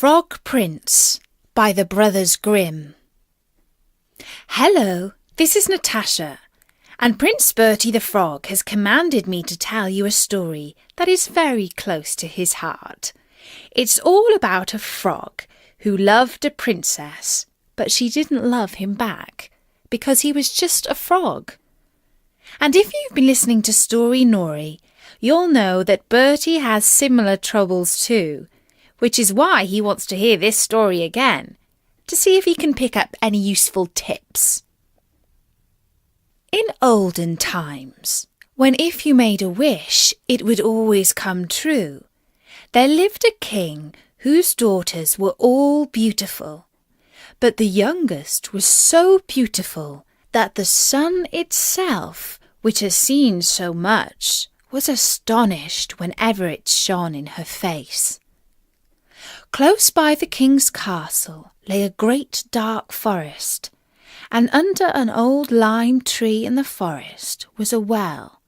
Frog Prince by the Brothers Grimm. Hello, this is Natasha, and Prince Bertie the Frog has commanded me to tell you a story that is very close to his heart. It's all about a frog who loved a princess, but she didn't love him back because he was just a frog. And if you've been listening to Story Nori, you'll know that Bertie has similar troubles too, which is why he wants to hear this story again, to see if he can pick up any useful tips. In olden times, when if you made a wish, it would always come true, there lived a king whose daughters were all beautiful, but the youngest was so beautiful that the sun itself, which has seen so much, was astonished whenever it shone in her face. Close by the king's castle lay a great dark forest, and under an old lime tree in the forest was a well.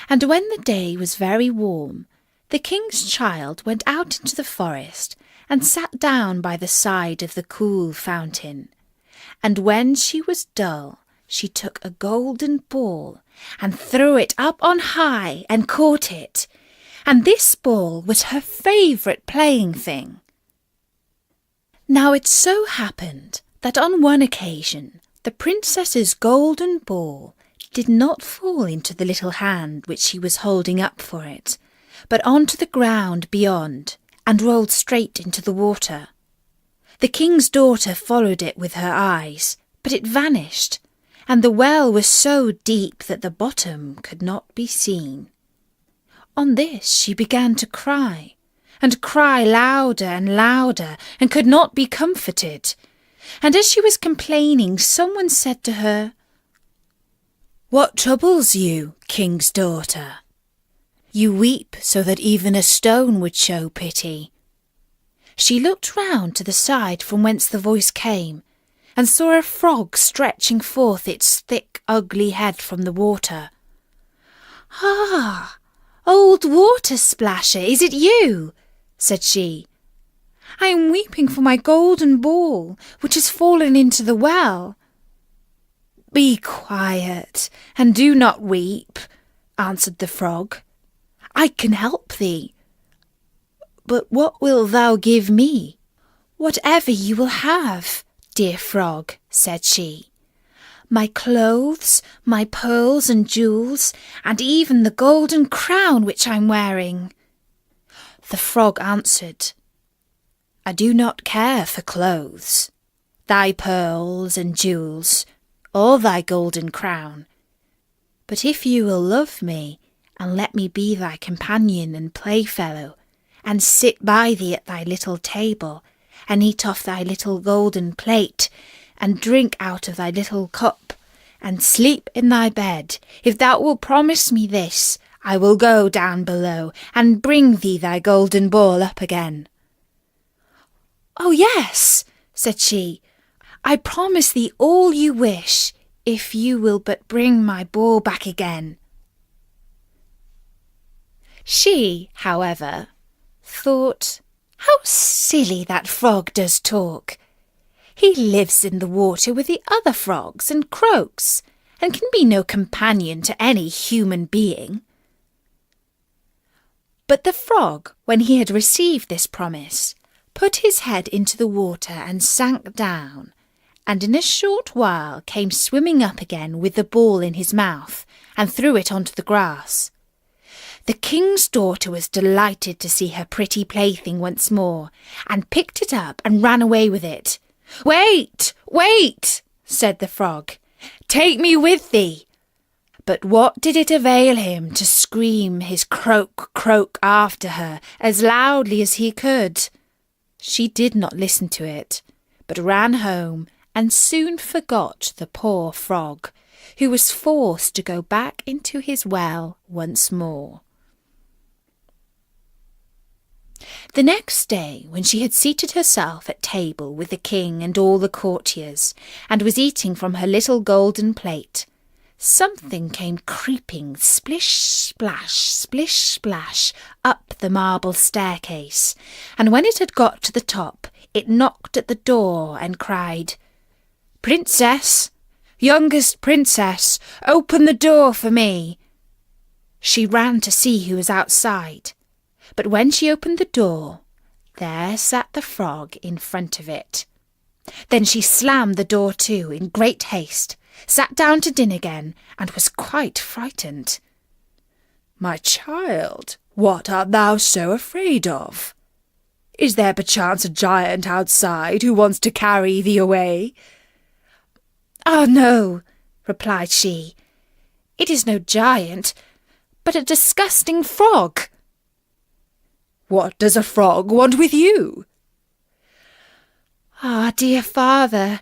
And when the day was very warm, the king's child went out into the forest and sat down by the side of the cool fountain. And when she was dull, she took a golden ball and threw it up on high and caught it, and this ball was her favourite playing thing. Now it so happened that on one occasion the princess's golden ball did not fall into the little hand which she was holding up for it, but onto the ground beyond, and rolled straight into the water. The king's daughter followed it with her eyes, but it vanished, and the well was so deep that the bottom could not be seen. On this she began to cry, and cry louder and louder, and could not be comforted. And as she was complaining, someone said to her, "What troubles you, king's daughter? You weep so that even a stone would show pity." She looked round to the side from whence the voice came, and saw a frog stretching forth its thick, ugly head from the water. "Ah, old water splasher, is it you?" said she. "I am weeping for my golden ball, which has fallen into the well." "Be quiet, and do not weep," answered the frog. "I can help thee." "But what wilt thou give me?" "Whatever you will have, dear frog," said she. "My clothes, my pearls and jewels, and even the golden crown which I'm wearing." The frog answered, "I do not care for clothes, thy pearls and jewels, or thy golden crown. But if you will love me, and let me be thy companion and playfellow, and sit by thee at thy little table, and eat off thy little golden plate, and drink out of thy little cup, and sleep in thy bed, if thou wilt promise me this, I will go down below, and bring thee thy golden ball up again." "Oh yes," said she, "I promise thee all you wish, if you will but bring my ball back again." She, however, thought, "How silly that frog does talk. He lives in the water with the other frogs and croaks, and can be no companion to any human being." But the frog, when he had received this promise, put his head into the water and sank down, and in a short while came swimming up again with the ball in his mouth, and threw it onto the grass. The king's daughter was delighted to see her pretty plaything once more, and picked it up and ran away with it. "Wait, wait," said the frog. "Take me with thee." But what did it avail him to scream his croak, croak after her as loudly as he could? She did not listen to it, but ran home and soon forgot the poor frog, who was forced to go back into his well once more. The next day, when she had seated herself at table with the king and all the courtiers, and was eating from her little golden plate, something came creeping splish, splash up the marble staircase, and when it had got to the top, it knocked at the door and cried, "Princess, youngest princess, open the door for me." She ran to see who was outside, but when she opened the door, there sat the frog in front of it. Then she slammed the door to in great haste, sat down to din again, and was quite frightened. "My child, what art thou so afraid of? Is there perchance a giant outside who wants to carry thee away?" "Ah, no," replied she. "It is no giant, but a disgusting frog." "What does a frog want with you?" "Ah, dear father,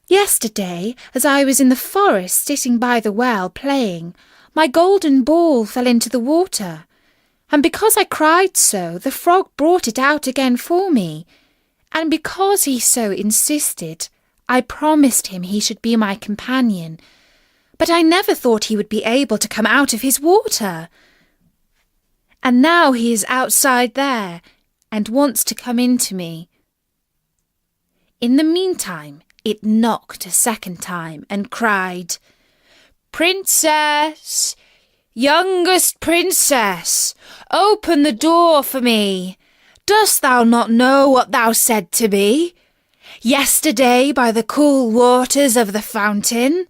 yesterday, as I was in the forest sitting by the well playing, my golden ball fell into the water, and because I cried so, the frog brought it out again for me, and because he so insisted, I promised him he should be my companion, but I never thought he would be able to come out of his water. And now he is outside there, and wants to come into me." In the meantime, it knocked a second time and cried, "Princess, youngest princess, open the door for me. Dost thou not know what thou said to me yesterday by the cool waters of the fountain?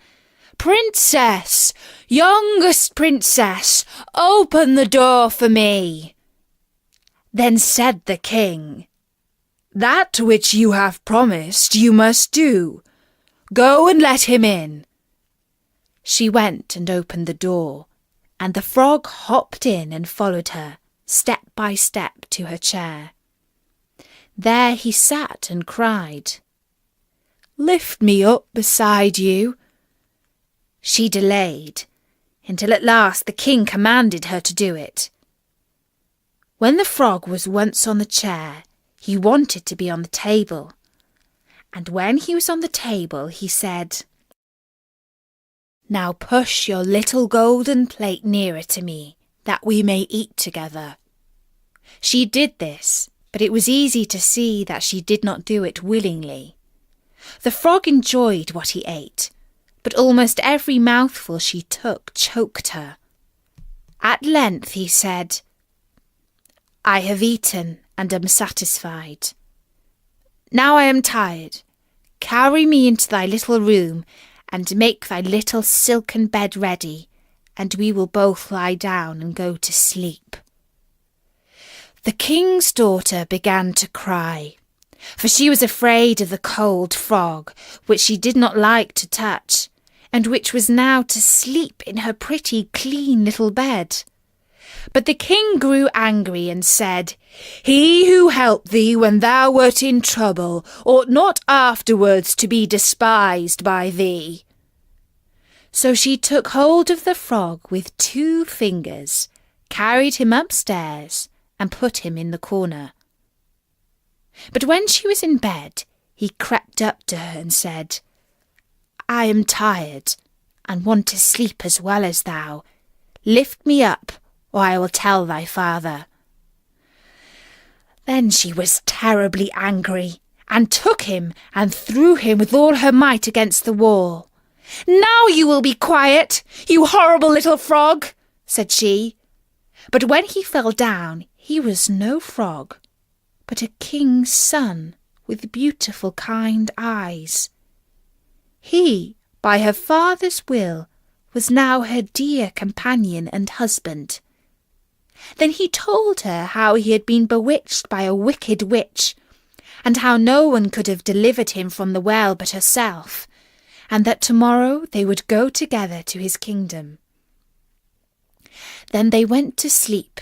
Princess, youngest princess, open the door for me." Then said the king, "That which you have promised you must do. Go and let him in." She went and opened the door, and the frog hopped in and followed her, step by step, to her chair. There he sat and cried, "Lift me up beside you." She delayed, until at last the king commanded her to do it. When the frog was once on the chair, he wanted to be on the table, and when he was on the table he said, "Now push your little golden plate nearer to me, that we may eat together." She did this, but it was easy to see that she did not do it willingly. The frog enjoyed what he ate, but almost every mouthful she took choked her. At length he said, "I have eaten and am satisfied. Now I am tired. Carry me into thy little room and make thy little silken bed ready, and we will both lie down and go to sleep." The king's daughter began to cry, for she was afraid of the cold frog, which she did not like to touch, and which was now to sleep in her pretty, clean little bed. But the king grew angry and said, "He who helped thee when thou wert in trouble ought not afterwards to be despised by thee." So she took hold of the frog with 2 fingers, carried him upstairs, and put him in the corner. But when she was in bed, he crept up to her and said, "I am tired, and want to sleep as well as thou. Lift me up, or I will tell thy father." Then she was terribly angry, and took him and threw him with all her might against the wall. "Now you will be quiet, you horrible little frog," said she. But when he fell down, he was no frog, but a king's son with beautiful kind eyes. He, by her father's will, was now her dear companion and husband. Then he told her how he had been bewitched by a wicked witch, and how no one could have delivered him from the well but herself, and that tomorrow they would go together to his kingdom. Then they went to sleep,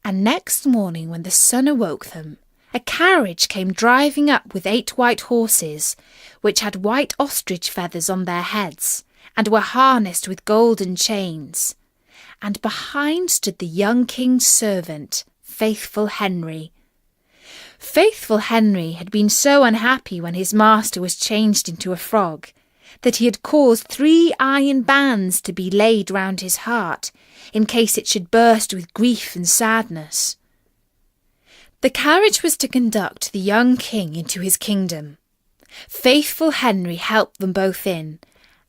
and next morning when the sun awoke them, a carriage came driving up with 8 white horses, which had white ostrich feathers on their heads, and were harnessed with golden chains. And behind stood the young king's servant, Faithful Henry. Faithful Henry had been so unhappy when his master was changed into a frog, that he had caused 3 iron bands to be laid round his heart, in case it should burst with grief and sadness. The carriage was to conduct the young king into his kingdom. Faithful Henry helped them both in,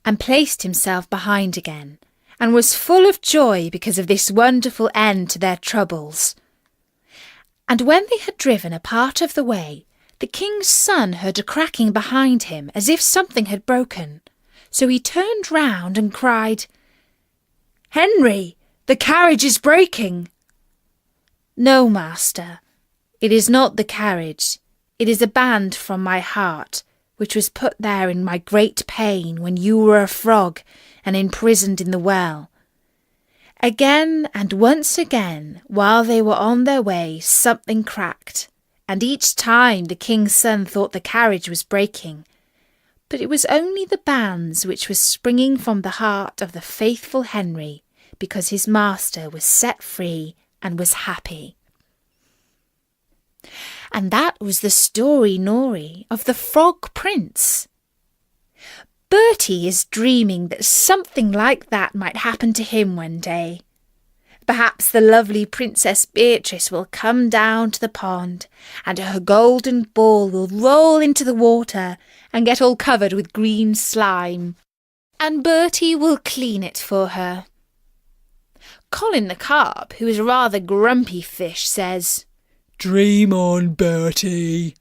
and placed himself behind again, and was full of joy because of this wonderful end to their troubles. And when they had driven a part of the way, the king's son heard a cracking behind him as if something had broken. So he turned round and cried, "Henry, the carriage is breaking." "No, master, it is not the carriage. It is a band from my heart, which was put there in my great pain when you were a frog and imprisoned in the well." Again and once again, while they were on their way, something cracked, and each time the king's son thought the carriage was breaking. But it was only the bands which were springing from the heart of the faithful Henry, because his master was set free and was happy. And that was the story, Nori, of the Frog Prince. Bertie is dreaming that something like that might happen to him one day. Perhaps the lovely Princess Beatrice will come down to the pond, and her golden ball will roll into the water and get all covered with green slime, and Bertie will clean it for her. Colin the carp, who is a rather grumpy fish, says, "Dream on, Bertie."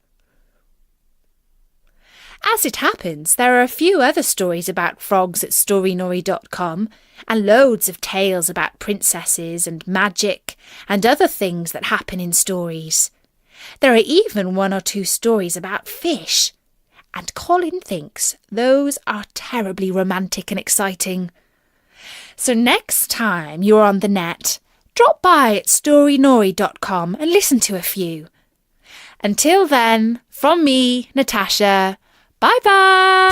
As it happens, there are a few other stories about frogs at storynori.com, and loads of tales about princesses and magic and other things that happen in stories. There are even 1 or 2 stories about fish, and Colin thinks those are terribly romantic and exciting. So next time you're on the net, drop by at storynori.com and listen to a few. Until then, from me, Natasha, bye-bye!